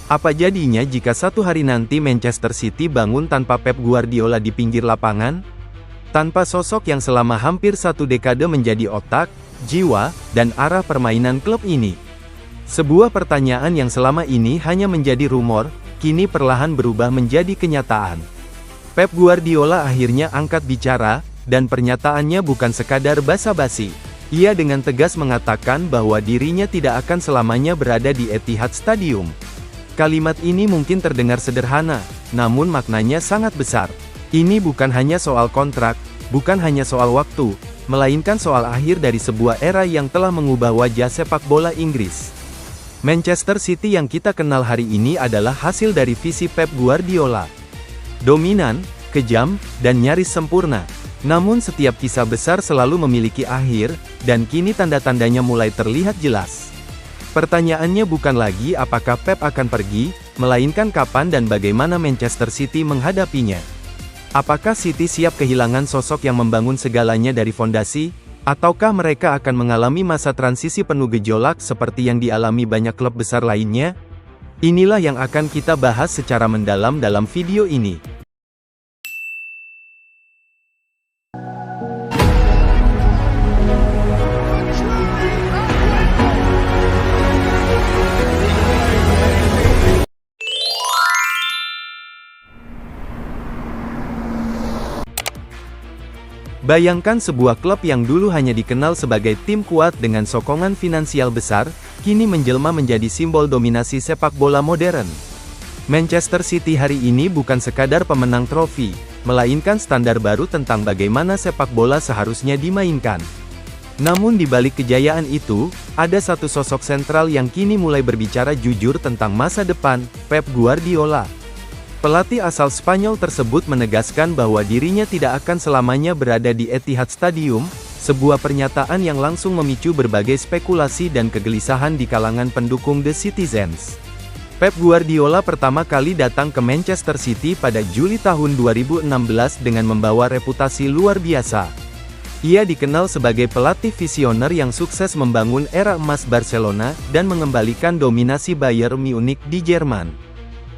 Apa jadinya jika satu hari nanti Manchester City bangun tanpa Pep Guardiola di pinggir lapangan? Tanpa sosok yang selama hampir satu dekade menjadi otak, jiwa, dan arah permainan klub ini. Sebuah pertanyaan yang selama ini hanya menjadi rumor, kini perlahan berubah menjadi kenyataan. Pep Guardiola akhirnya angkat bicara, dan pernyataannya bukan sekadar basa-basi. Ia dengan tegas mengatakan bahwa dirinya tidak akan selamanya berada di Etihad Stadium. Kalimat ini mungkin terdengar sederhana, namun maknanya sangat besar. Ini bukan hanya soal kontrak, bukan hanya soal waktu, melainkan soal akhir dari sebuah era yang telah mengubah wajah sepak bola Inggris. Manchester City yang kita kenal hari ini adalah hasil dari visi Pep Guardiola. Dominan, kejam, dan nyaris sempurna. Namun setiap kisah besar selalu memiliki akhir, dan kini tanda-tandanya mulai terlihat jelas. Pertanyaannya bukan lagi apakah Pep akan pergi, melainkan kapan dan bagaimana Manchester City menghadapinya. Apakah City siap kehilangan sosok yang membangun segalanya dari fondasi, ataukah mereka akan mengalami masa transisi penuh gejolak seperti yang dialami banyak klub besar lainnya? Inilah yang akan kita bahas secara mendalam dalam video ini. Bayangkan sebuah klub yang dulu hanya dikenal sebagai tim kuat dengan sokongan finansial besar, kini menjelma menjadi simbol dominasi sepak bola modern. Manchester City hari ini bukan sekadar pemenang trofi, melainkan standar baru tentang bagaimana sepak bola seharusnya dimainkan. Namun di balik kejayaan itu, ada satu sosok sentral yang kini mulai berbicara jujur tentang masa depan, Pep Guardiola. Pelatih asal Spanyol tersebut menegaskan bahwa dirinya tidak akan selamanya berada di Etihad Stadium, sebuah pernyataan yang langsung memicu berbagai spekulasi dan kegelisahan di kalangan pendukung The Citizens. Pep Guardiola pertama kali datang ke Manchester City pada Juli tahun 2016 dengan membawa reputasi luar biasa. Ia dikenal sebagai pelatih visioner yang sukses membangun era emas Barcelona dan mengembalikan dominasi Bayern Munich di Jerman.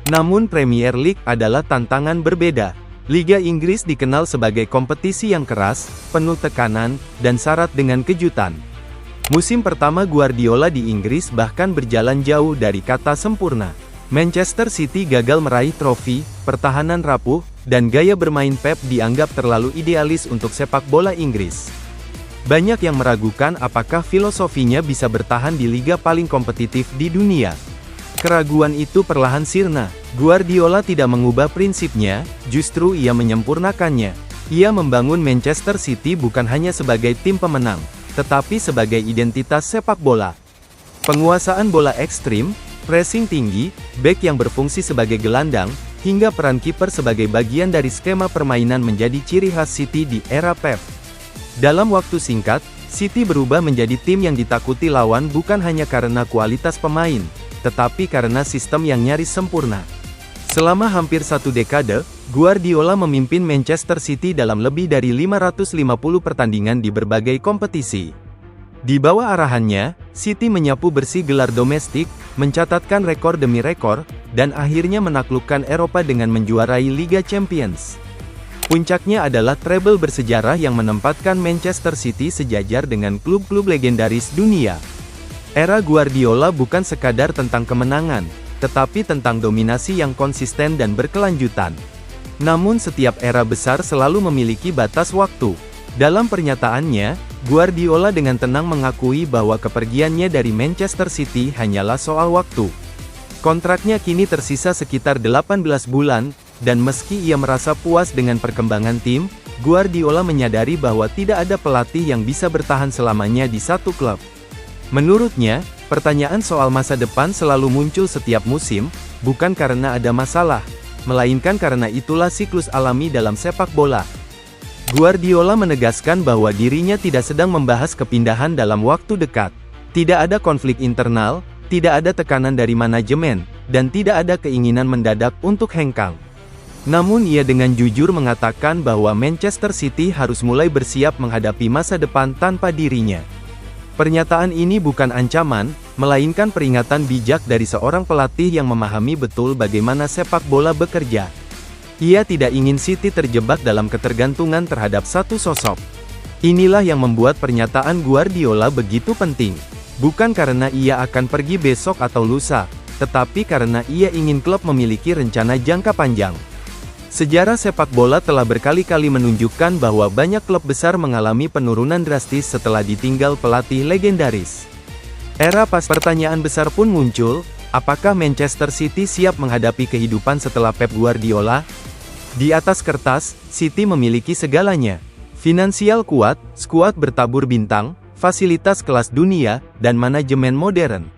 Namun Premier League adalah tantangan berbeda. Liga Inggris dikenal sebagai kompetisi yang keras, penuh tekanan, dan syarat dengan kejutan. Musim pertama Guardiola di Inggris bahkan berjalan jauh dari kata sempurna. Manchester City gagal meraih trofi, pertahanan rapuh, dan gaya bermain Pep dianggap terlalu idealis untuk sepak bola Inggris. Banyak yang meragukan apakah filosofinya bisa bertahan di liga paling kompetitif di dunia. Keraguan itu perlahan sirna. Guardiola tidak mengubah prinsipnya, justru ia menyempurnakannya. Ia membangun Manchester City bukan hanya sebagai tim pemenang, tetapi sebagai identitas sepak bola. Penguasaan bola ekstrim, pressing tinggi, bek yang berfungsi sebagai gelandang, hingga peran kiper sebagai bagian dari skema permainan menjadi ciri khas City di era Pep. Dalam waktu singkat, City berubah menjadi tim yang ditakuti lawan bukan hanya karena kualitas pemain, tetapi karena sistem yang nyaris sempurna. Selama hampir satu dekade, Guardiola memimpin Manchester City dalam lebih dari 550 pertandingan di berbagai kompetisi. Di bawah arahannya, City menyapu bersih gelar domestik, mencatatkan rekor demi rekor, dan akhirnya menaklukkan Eropa dengan menjuarai Liga Champions. Puncaknya adalah treble bersejarah yang menempatkan Manchester City sejajar dengan klub-klub legendaris dunia. Era Guardiola bukan sekadar tentang kemenangan, tetapi tentang dominasi yang konsisten dan berkelanjutan. Namun setiap era besar selalu memiliki batas waktu. Dalam pernyataannya, Guardiola dengan tenang mengakui bahwa kepergiannya dari Manchester City hanyalah soal waktu. Kontraknya kini tersisa sekitar 18 bulan, dan meski ia merasa puas dengan perkembangan tim, Guardiola menyadari bahwa tidak ada pelatih yang bisa bertahan selamanya di satu klub. Menurutnya, pertanyaan soal masa depan selalu muncul setiap musim, bukan karena ada masalah, melainkan karena itulah siklus alami dalam sepak bola. Guardiola menegaskan bahwa dirinya tidak sedang membahas kepindahan dalam waktu dekat. Tidak ada konflik internal, tidak ada tekanan dari manajemen, dan tidak ada keinginan mendadak untuk hengkang. Namun ia dengan jujur mengatakan bahwa Manchester City harus mulai bersiap menghadapi masa depan tanpa dirinya. Pernyataan ini bukan ancaman, melainkan peringatan bijak dari seorang pelatih yang memahami betul bagaimana sepak bola bekerja. Ia tidak ingin City terjebak dalam ketergantungan terhadap satu sosok. Inilah yang membuat pernyataan Guardiola begitu penting. Bukan karena ia akan pergi besok atau lusa, tetapi karena ia ingin klub memiliki rencana jangka panjang. Sejarah sepak bola telah berkali-kali menunjukkan bahwa banyak klub besar mengalami penurunan drastis setelah ditinggal pelatih legendaris. Era pas pertanyaan besar pun muncul, apakah Manchester City siap menghadapi kehidupan setelah Pep Guardiola? Di atas kertas, City memiliki segalanya. Finansial kuat, skuad bertabur bintang, fasilitas kelas dunia, dan manajemen modern.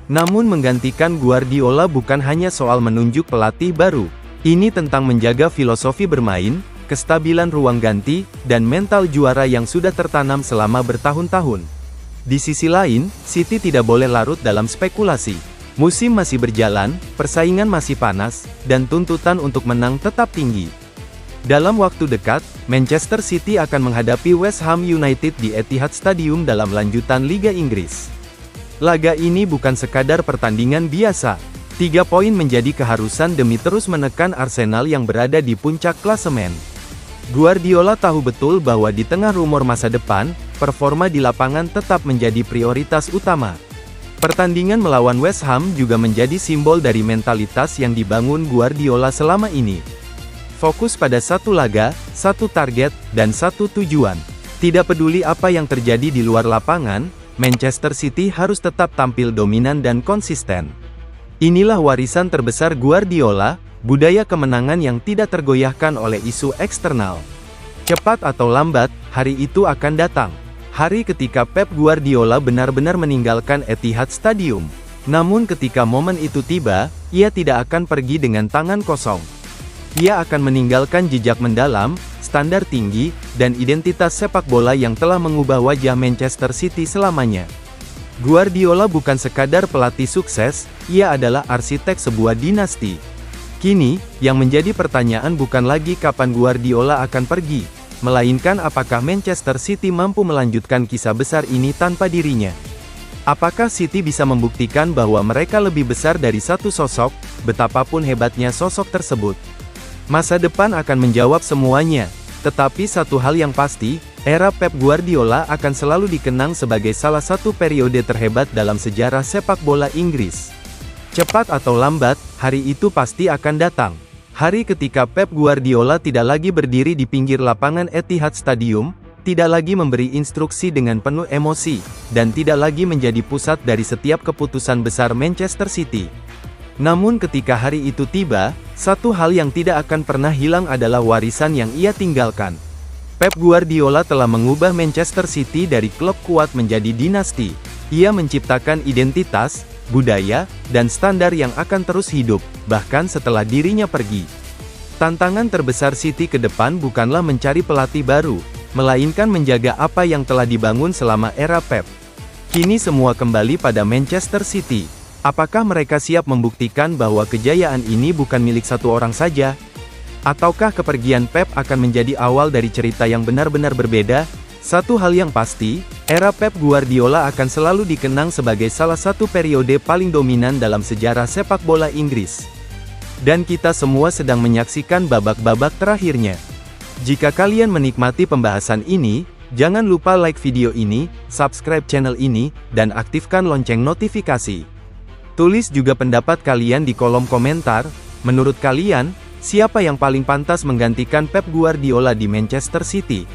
Namun menggantikan Guardiola bukan hanya soal menunjuk pelatih baru. Ini tentang menjaga filosofi bermain, kestabilan ruang ganti, dan mental juara yang sudah tertanam selama bertahun-tahun. Di sisi lain, City tidak boleh larut dalam spekulasi. Musim masih berjalan, persaingan masih panas, dan tuntutan untuk menang tetap tinggi. Dalam waktu dekat, Manchester City akan menghadapi West Ham United di Etihad Stadium dalam lanjutan Liga Inggris. Laga ini bukan sekadar pertandingan biasa. 3 poin menjadi keharusan demi terus menekan Arsenal yang berada di puncak klasemen. Guardiola tahu betul bahwa di tengah rumor masa depan, performa di lapangan tetap menjadi prioritas utama. Pertandingan melawan West Ham juga menjadi simbol dari mentalitas yang dibangun Guardiola selama ini. Fokus pada satu laga, satu target, dan satu tujuan. Tidak peduli apa yang terjadi di luar lapangan, Manchester City harus tetap tampil dominan dan konsisten. Inilah warisan terbesar Guardiola, budaya kemenangan yang tidak tergoyahkan oleh isu eksternal. Cepat atau lambat, hari itu akan datang. Hari ketika Pep Guardiola benar-benar meninggalkan Etihad Stadium. Namun ketika momen itu tiba, ia tidak akan pergi dengan tangan kosong. Ia akan meninggalkan jejak mendalam, standar tinggi, dan identitas sepak bola yang telah mengubah wajah Manchester City selamanya. Guardiola bukan sekadar pelatih sukses, ia adalah arsitek sebuah dinasti. Kini, yang menjadi pertanyaan bukan lagi kapan Guardiola akan pergi, melainkan apakah Manchester City mampu melanjutkan kisah besar ini tanpa dirinya. Apakah City bisa membuktikan bahwa mereka lebih besar dari satu sosok, betapapun hebatnya sosok tersebut? Masa depan akan menjawab semuanya, tetapi satu hal yang pasti, era Pep Guardiola akan selalu dikenang sebagai salah satu periode terhebat dalam sejarah sepak bola Inggris. Cepat atau lambat, hari itu pasti akan datang. Hari ketika Pep Guardiola tidak lagi berdiri di pinggir lapangan Etihad Stadium, tidak lagi memberi instruksi dengan penuh emosi, dan tidak lagi menjadi pusat dari setiap keputusan besar Manchester City. Namun ketika hari itu tiba, satu hal yang tidak akan pernah hilang adalah warisan yang ia tinggalkan. Pep Guardiola telah mengubah Manchester City dari klub kuat menjadi dinasti. Ia menciptakan identitas, budaya, dan standar yang akan terus hidup, bahkan setelah dirinya pergi. Tantangan terbesar City ke depan bukanlah mencari pelatih baru, melainkan menjaga apa yang telah dibangun selama era Pep. Kini semua kembali pada Manchester City. Apakah mereka siap membuktikan bahwa kejayaan ini bukan milik satu orang saja? Ataukah kepergian Pep akan menjadi awal dari cerita yang benar-benar berbeda? Satu hal yang pasti, era Pep Guardiola akan selalu dikenang sebagai salah satu periode paling dominan dalam sejarah sepak bola Inggris. Dan kita semua sedang menyaksikan babak-babak terakhirnya. Jika kalian menikmati pembahasan ini, jangan lupa like video ini, subscribe channel ini, dan aktifkan lonceng notifikasi. Tulis juga pendapat kalian di kolom komentar. Menurut kalian, siapa yang paling pantas menggantikan Pep Guardiola di Manchester City?